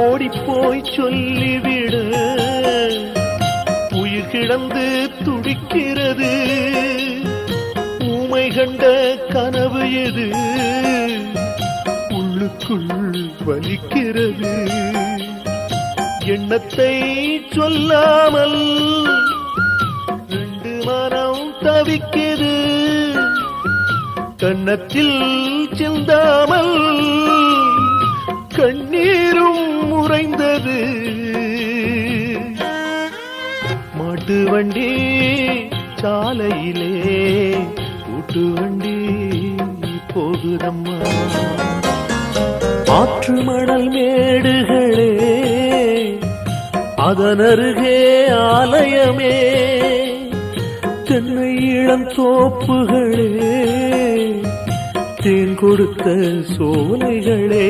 ஓடிப்போய் சொல்லிவிட உயிர் கிடந்து துடிக்கிறது. ஊமை கண்ட கனவு எது உள்ளுக்குள் வலிக்கிறது. எண்ணத்தை சொல்லாமல் ரெண்டு மனம் தவிக்கிறது. கன்னத்தில் சிந்தாமல் கண்ணீரும் உறைந்தது. மாட்டு வண்டி சாலையிலே கூட்டு வண்டி போகுதம்மா. ஆற்று மணல் மேடுகளே அதனருகே ஆலயமே. தென்னை இளம் தோப்புகளே தேன் கொடுத்த சோலைகளே.